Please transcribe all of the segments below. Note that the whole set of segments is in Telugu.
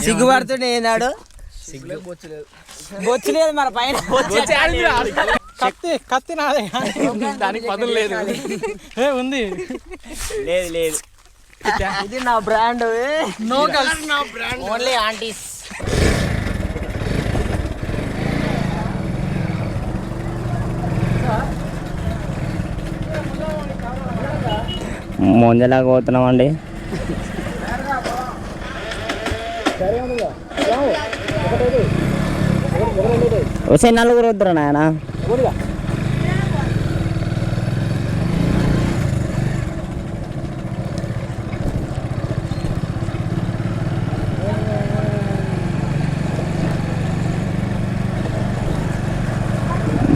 సిగ్గుపడుతుండే ఏనాడు బొచ్చలేదు మన పైన కత్తి నాదే దానికి పదులు లేదు ఉంది లేదు లేదు ఇది నా బ్రాండ్ ఓన్లీ ఆంటీస్. ముంజలాగా పోతున్నామండి. వస్తే నలుగురు వద్దురా నాయన.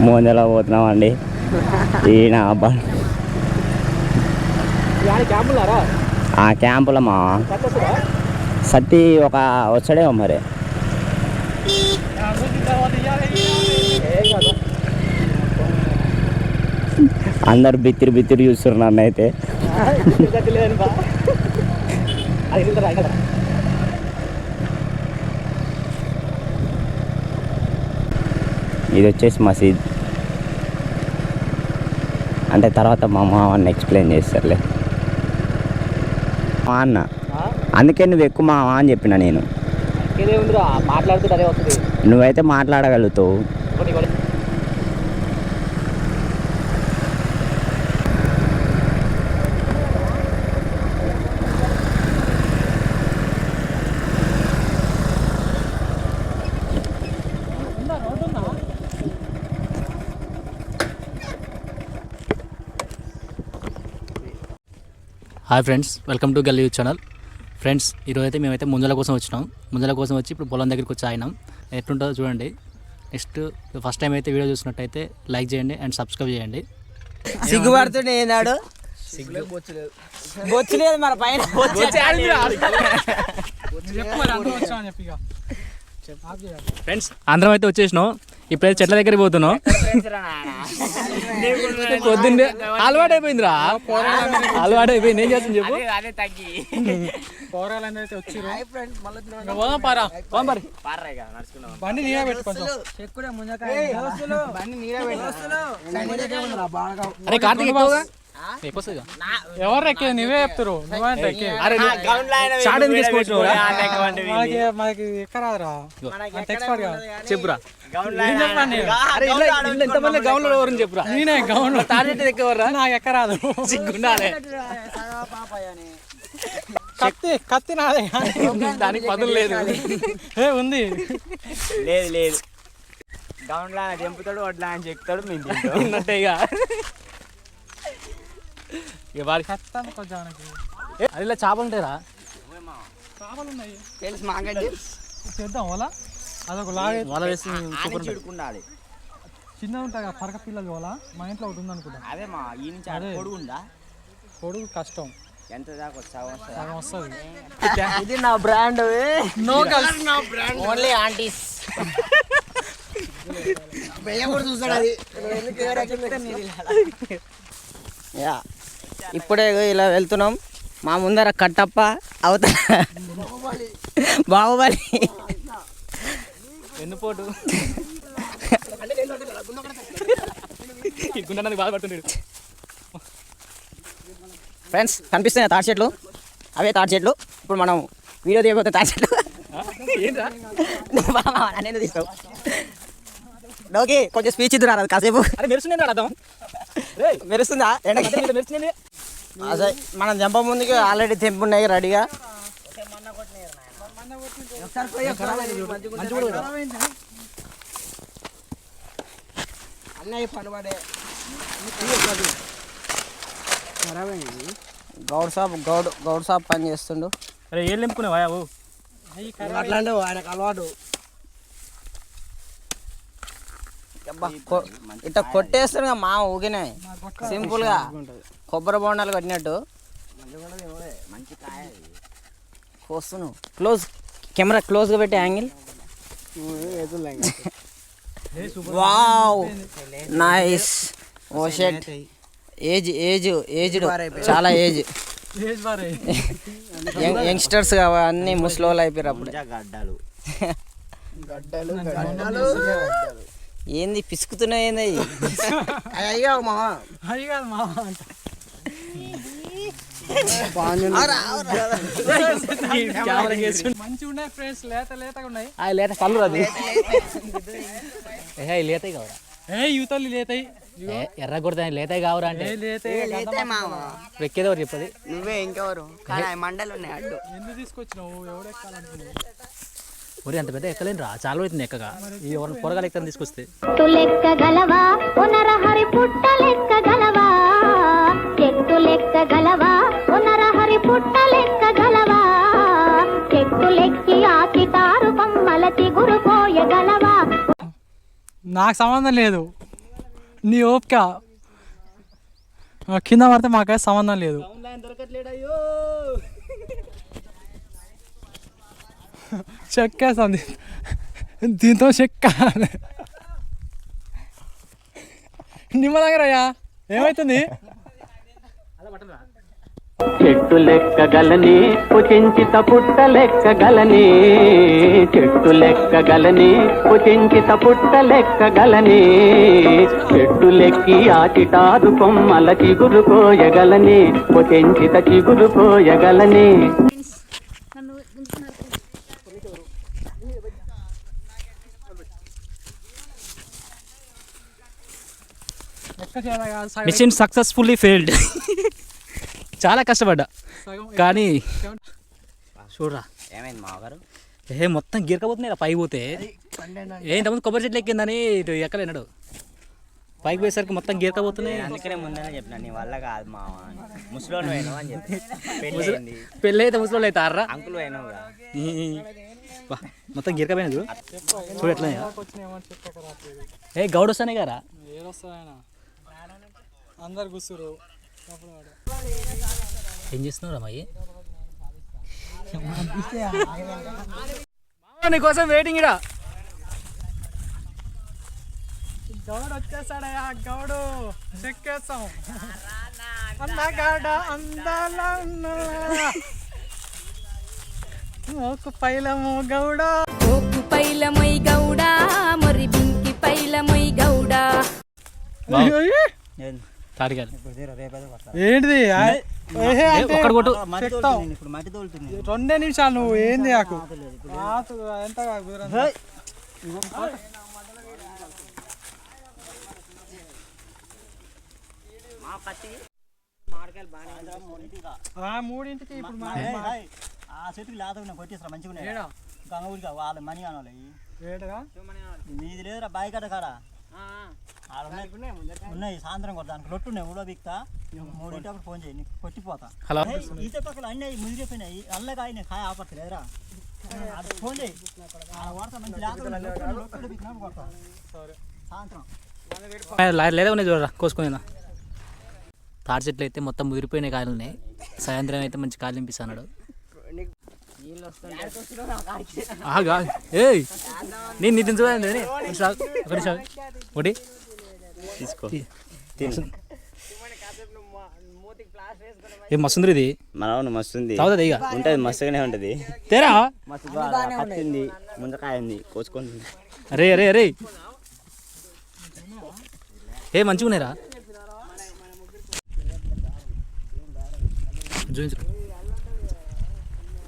ముంజలా పోతున్నామండి. ఈయన ఆ క్యాంపులో మా సత్తి ఒక వచ్చాడేమో మరి. అందరు బిత్తిరి బిత్తిరి చూస్తున్నారు నన్ను అయితే. ఇది వచ్చేసి మసీద్ అంటే తర్వాత మా మామని ఎక్స్ప్లెయిన్ చేస్తారులే మా అన్న. అందుకే నువ్వు ఎక్కువ మామ అని చెప్పిన నేను. నువ్వైతే మాట్లాడగలుగుతావు. హాయ్ ఫ్రెండ్స్, వెల్కమ్ టు గల్లీ ఛానల్. ఫ్రెండ్స్, ఈరోజు అయితే మేమైతే ముంజల కోసం వచ్చినాం. ముంజల కోసం వచ్చి ఇప్పుడు పొలం దగ్గరికి వచ్చి ఆగినాం. ఎట్లుంటుందో చూడండి. నెక్స్ట్ ఫస్ట్ టైం అయితే వీడియో చూసినట్టయితే లైక్ చేయండి అండ్ సబ్స్క్రైబ్ చేయండి. సిగ్గుపడుతుండే ఏనాడు బొచ్చలేదు మన పైన. ఫ్రెండ్స్, అందరం అయితే వచ్చేసినాం. ఇప్పుడైతే చెట్ల దగ్గరికి పోతున్నాం. పొద్దున్నే అలవాటు అయిపోయిందిరా, అలవాటు అయిపోయింది. ఏం చేస్తుంది చెప్పు. అరే కార్తీక్ ఎవరు ఎక్కే నువ్వే చెప్తారు. చెప్పురా ఎంతమంది గౌన్లో ఎవరు చెప్పురా. నేనే గౌన్లో టార్గెట్ ఎక్కవరా, నాకు ఎక్కరాదు. సిగ్గుండాలి. కత్తి నాదే దానికి పదులు లేదు ఉంది లేదు లేదు. గౌన్లా చెంపుతాడు, వడ్లా అని చెప్తాడు. మేము ఉన్నట్టే ఇక వారి కొంచెం అది ఇలా చేపలు ఉంటాయిరా. చేపలు ఉన్నాయి తెలుసు మాకంటే. చేద్దాం వాళ్ళ అదొక వల వేసి ఉండాలి. చిన్నగా ఉంటాయి పరక పిల్లలు వాళ్ళ. మా ఇంట్లో ఒకటి ఉంది అనుకుంటా. అదే మా ఈ నుంచి పొడుగు ఉందా? పొడుగు కష్టం. ఎంత దాకా సగం వస్తుంది. ఇది నా బ్రాండ్ ఓన్లీ ఆంటీస్. ఇప్పుడే ఇలా వెళ్తున్నాం. మా ముందర కట్టప్ప, అవతల బాహుబలి, వెన్నుపోటు బాధపడుతుంది. ఫ్రెండ్స్, కనిపిస్తున్నాయి తాటి చెట్లు. అవే తాటి చెట్లు. ఇప్పుడు మనం వీడియో తీయకపోతే తాటి చెట్లు నేను తీస్తావు. ఓకే, కొంచెం స్పీచ్ ఇద్దురా కాసేపు. మెరుస్తుందా? అదే మనం జంప ముందుకి ఆల్రెడీ తెంపు ఉన్నాయి రెడీగా. గౌడ్ సాబ్ పని చేస్తుండు. అరే ఏం నింపుకున్నావా? అట్లాంటి ఆయనకు అలవాటు. ఇట్లా కొట్టేస్తాడు మా ఊగినే సింపుల్ గా కొబ్బరి బొండాలు కొట్టినట్టు కోస్తున్నావు. క్లోజ్ కెమెరా క్లోజ్ గా పెట్టి యాంగిల్. Wow, nice. ఓ షెట్. ఏజ్డ్ చాలా ఏజ్. యంగ్స్టర్స్ అన్నీ ముసలోళ్ళు అయిపోయారు అప్పుడు. గడ్డలు ఏంది పిసుకుతున్నాయి ఏంది అయ్యా మావా మంచిగా ఉన్నాయి ఫ్రెండ్స్, లేతగా ఉన్నాయి. లేత పళ్ళు అది లేతాయి కావరా యూతలు లేతాయి, ఎర్ర కొడతాయి లేతాయి కావరా అంటే ఎక్కేదెవరు చెప్పది నువ్వే ఇంకెవరు మండలు ఉన్నాయి అడ్డు ఎందుకు తీసుకొచ్చినావు? ఎవడెక్కాలనుకున్నావు? ఒరే అంత పెద్ద ఎక్కలేను రా, చాలా అవుతుంది ఎక్కగా. ఈ ఎవరిని పొరగాలు ఎక్కని తీసుకొస్తే లెక్కగలవా పునరహరి పుట్ట లెక్కగలవా, చెట్టు లెక్కగలవా పునరహరి పుట్ట లెక్కగలవా, చెట్టు లెక్కి ఆకితారు బొమ్మల చిగురుపోయగలవా. నాకు సంబంధం లేదు, నీ ఓపిక. కింద పడితే మాకైతే సంబంధం లేదు. చెక్కేస్తుంది దీంతో చెక్క. నిమ్మ దగ్గరయ్యా ఏమవుతుంది? చెట్టు లెక్కగలని పుచించిత పుట్ట లెక్కగలని, చెట్టు లెక్కగలని పుచించిత పుట్ట లెక్కగలని, చెట్టు లెక్కి ఆచిటాదు కొమ్మల చిగురు కోయగలని, పుచించిత చిగురు కోయగలని. Machine successfully failed. చాలా కష్టపడ్డా కానీ చూడరా ఏమైంది మామగారు? మొత్తం గిరకపోతున్నాయి పైకి పోతే. ఏంటప్పుడు కొబ్బరి చెట్లు ఎక్కిందని ఇటు ఎక్కలేనాడు, పైకి పోయేసరికి మొత్తం గిరకపోతున్నాయి. అందుకనే ముందనే చెప్పిన నీ వల్ల కాదు మామ, ముసలోని పోయినావు అని చెప్పి. పెళ్ళి అయితే ముసలి అయితే అర్రా అంకుల్ పోయినావు మొత్తం గిరకపోయినా చూడు చూడు ఎట్లా గౌడ్ వస్తానే కదా. అందరు కూర్చురు. ఏం చేస్తున్నావు అమ్మాయి? నీకోసం వెయిటింగ్ ఇడా. గౌడు వచ్చేసాడయా, గౌడు చెక్కేస్తాం. అందగాడ అందాల మోకు పైలము గౌడా, ఓకు పైలమై గౌడా, మరి బింకి పైలమై గౌడా. తాడిగారు ఏంటిది? ఒక్కడ కొట్టు. చెప్తాం 2 నిమిషాలు. నువ్వు ఏంది నాకు ఎంత మూడింటికి ఇప్పుడు చెట్టుకి లేదన్నా కొట్టేసరా మంచిగా గంగూరికి వాళ్ళ మనీ అనాలి మీది లేదురా బాయి కట్ట కాడ ఉన్నాయి. సాయంత్రం కొడతా దానికి రొట్టు ఉన్నాయి ఊళ్ళో బిక్తా 3 ఫోన్ చేయి, నీకు కొట్టిపోతా. హలో ఈత పక్కలు అన్నీ ముదిరిపోయినాయి, అల్లకాయ నేను కాయ ఆపట్లేదురా, అది ఫోన్ చేయి. కొడతా మంచి లేకపోతే బిక్కినా కొడతా సాయంత్రం. లేదా ఉన్నాయి చూడరా కోసుకునేనా. తాడి చెట్లు అయితే మొత్తం ముదిరిపోయినాయి కాయలున్నాయి. సాయంత్రం అయితే మంచి కాయలు నింపిస్తున్నాడు. నేను నీకు చూడండి ఒకటి తీసుకో. ఏం మస్తుంది ఇది? మనవును మస్తుంది తాగుతుంది ఇక ఉంటుంది, మస్తుగానే ఉంటుంది. తేరా పచ్చింది ముందకాయ ఉంది కోసుకొని. అరే అరే అరే ఏ మంచిగా ఉన్నాయిరా చూపించు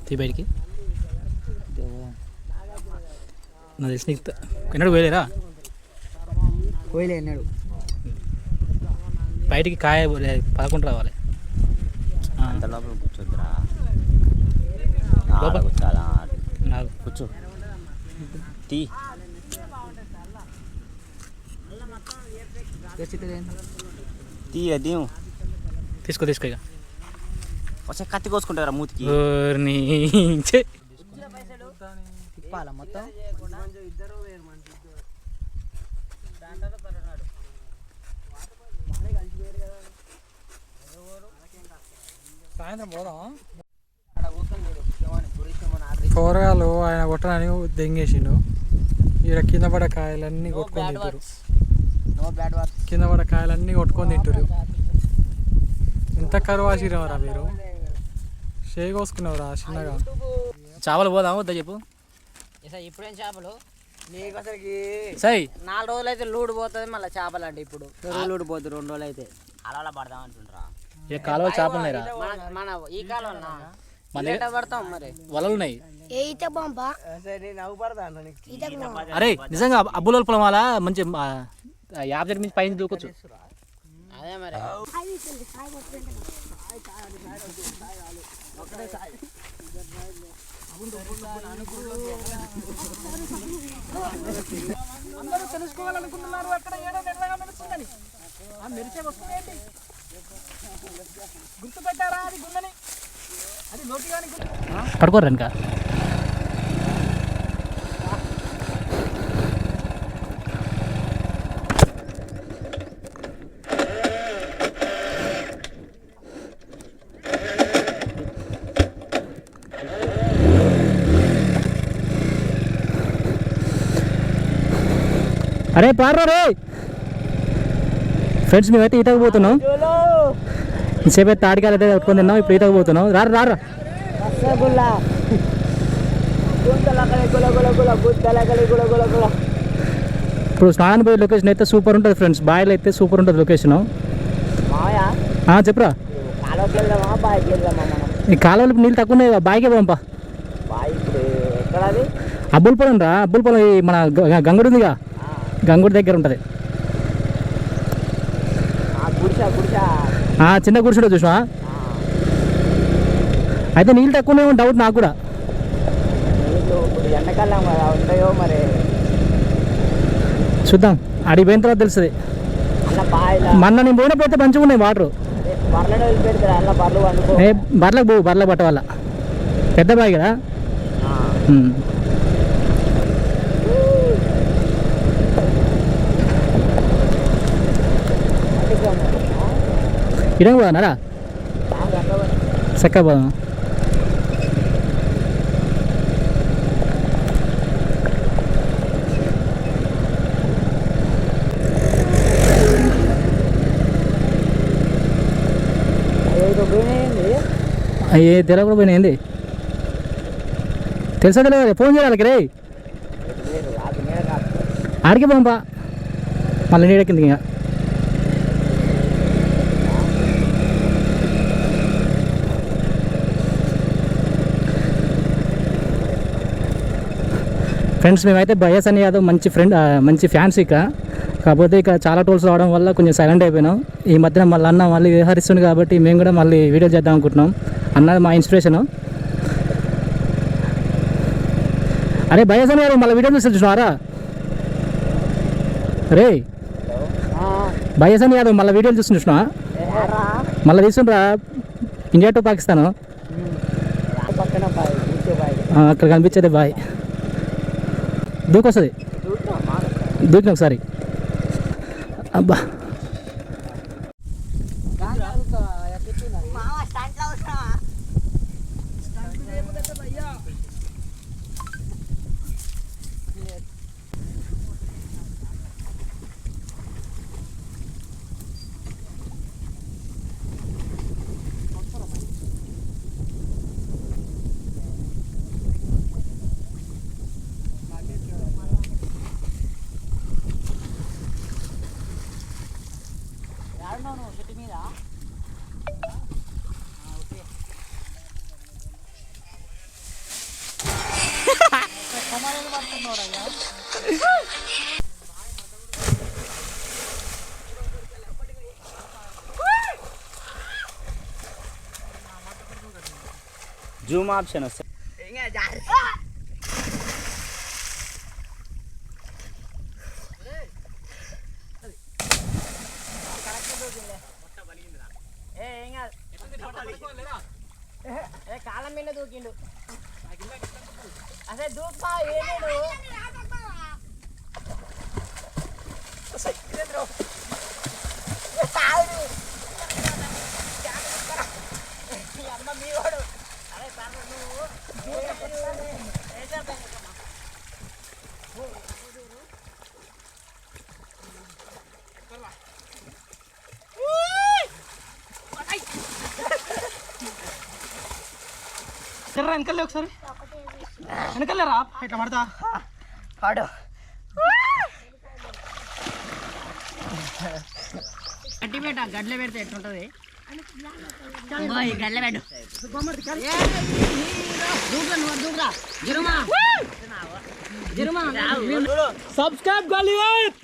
తీ బయటికి. నా తెలిసి నీకు ఎన్నడు పోయలేరా? పోయిలే ఎన్నాడు. బయటికి కాయ పదకొండు రావాలి. అంత లోపల కూర్చోద్దురా, లోపల కూర్చోాలా? నాకు కూర్చో. తీ తీయ తీసుకో తీసుకో ఇక ఒకసారి కత్తి కోసుకుంటారా మూతికి? మొత్తం సాయంత్రం పోదాం. కూరగాయలు ఆయన కొట్టడానికి దెంగేసిండు. ఈడ కింద పడ కాయలన్నీ కొట్టుకొని తింటారు. కింద పడ కాయలన్నీ కొట్టుకొని తింటారు. ఎంత కరువు ఆశీరవరా మీరు? చేయి కోసుకున్నావురా చిన్నగా. చేపలు పోదాం వద్దా చెప్పు. ఇప్పుడేం చేపలు నీకు అసలుకి సై 4 రోజులు అయితే లూడు పోతుంది, మళ్ళీ చేపలు అంటే ఇప్పుడు లూడు పోతుంది 2 రోజులు అయితే అలా పడదాం అంటుండ్రా. ఇక కాలువ చేపలు ఉన్నాయిరా మన ఈ కాలం పడతాం మరి వలలు ఉన్నాయి. నవ్వు అరే నిజంగా అబ్బుల పొలం అలా మంచి 50 నుంచి పైన దూకొచ్చు. అదే మరి అందరూ తెలుసుకోవాలనుకుంటున్నారు అక్కడ ఏదో నెల్లగా మెరుస్తుందని. ఆ మెరిసే వస్తుంది ఏంటి గుర్తుపెట్టారా? అది గుండని, అది నోటిగాని పడుకోర్రా ఇంకా. అరే పార్రా రే ఫ్రెండ్స్, మేమైతే ఈతకు పోతున్నాం. ఇంతసేపు అయితే తాడికాయలు అయితే కట్టుకొని తిన్నాం, ఇప్పుడు ఈతకు పోతున్నాం. రారా ఇప్పుడు స్నానం పోయే లొకేషన్ అయితే సూపర్ ఉంటుంది ఫ్రెండ్స్. బాయిలు అయితే సూపర్ ఉంటుంది లొకేషన్. చెప్పురా. ఈ కాలువలకు నీళ్ళు తక్కువ ఉన్నాయి, బాయికే పంపా. అబ్బుల పొలం రా, అబ్బుల పొలం మన గంగుడు ఉందిగా, గంగుడి దగ్గర ఉంటుంది. చిన్న గుడిసెడు చూసినా. అయితే నీళ్ళు తక్కువనే డౌట్ నాకు కూడా. ఎండాకాలం ఉంటాయో మరి చూద్దాం, అడిగి పోయిన తర్వాత తెలుస్తుంది. మొన్న నేను పోయినప్పుడు మంచిగా ఉన్నాయి వాటర్. బర్లకు పోవు, బర్లకు పట్ట వల్ల పెద్ద బావి కదా. ఇడం పోదానారా చక్క పోదాం. అయ్యే తెలవకుండా పోయినాయింది. తెలుసా తెలియదు, ఫోన్ చేయాలి రే. ఆడికి పంపా మళ్ళీ నీడెక్కింది ఇంకా. ఫ్రెండ్స్, మేమైతే బయసన్ యాదవ్ మంచి ఫ్రెండ్, మంచి ఫ్యాన్స్. కాకపోతే ఇక చాలా టోల్స్ రావడం వల్ల కొంచెం సైలెంట్ అయిపోయినాం. ఈ మధ్యన మళ్ళీ అన్న మళ్ళీ వ్యవహరిస్తుంది కాబట్టి మేము కూడా మళ్ళీ వీడియో చేద్దాం అనుకుంటున్నాం. అన్నది మా ఇన్స్పిరేషను. అరే బయసన్ యాదవ్ మళ్ళీ వీడియో చూసి చూసినారా రే? బయసన్ యాదవ్ మళ్ళీ వీడియోలు చూసి చూసినా, మళ్ళీ తీసుకుంటా. ఇండియా టు పాకిస్తాను అక్కడ కనిపించేది బాయ్. దూకొస్తుంది, దూకిన ఒకసారి. అబ్బా జూమ్ ఆప్షన్ వస్తుంది. కాలం మీద దూకిండు అసలు దూపా ఏడు అమ్మ మీ వాడు. అరే సార్ నువ్వు సరే వెనకలే ఒకసారి వెనకలే రా ఇట్లా పడతా పాడు గడ్డి పెట్ట గడ్డలో పెడితే ఎట్లుంటుంది గడ్డలో పెట్టు సబ్స్క్రైబ్ గాలివత్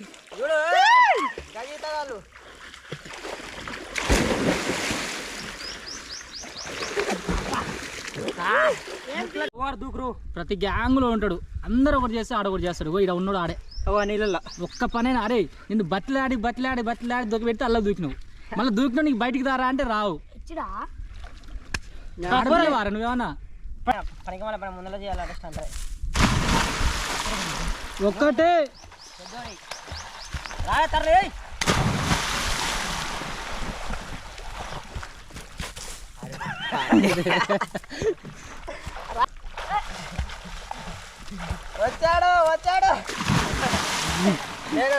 ప్రతి గ్యాంగ్లో ఉంటాడు, అందరూ ఒకటి చేస్తే ఆడ ఒకటి చేస్తాడు. ఇక్కడ ఉన్నాడు ఆడే నీళ్ళ ఒక్క పనైనా అరే నిన్ను బతిలాడి దొరికి పెడితే అలా దూకినావు, మళ్ళీ దూకినావు నీకు బయటికి దారా అంటే రావు. వారా నువ్వేమన్నా పనికి మన ముందర చేయాలంటే ఒక్కటే తరలే వచ్చాడు నేను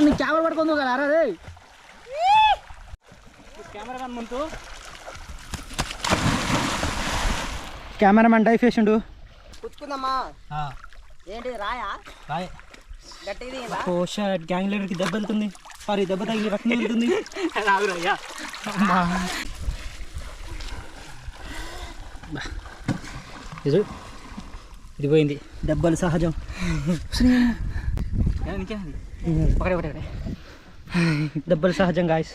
నీ కెమెరా పట్టుకుందు కదా అరే కెమెరామెన్ ముందు కెమెరామెన్ డైఫ్ వేసిండు. పుచ్చుకుందమ్మా ఏంటి రాయా రాయ్ గట్టిది ఓ షట్ గ్యాంగ్ లీడర్కి దెబ్బ వెళ్తుంది. సారీ దెబ్బ తగిలి రక్తం వెళ్తుంది. ఇది పోయింది. దెబ్బలు సహజం. దెబ్బలు సహజం గాయస్.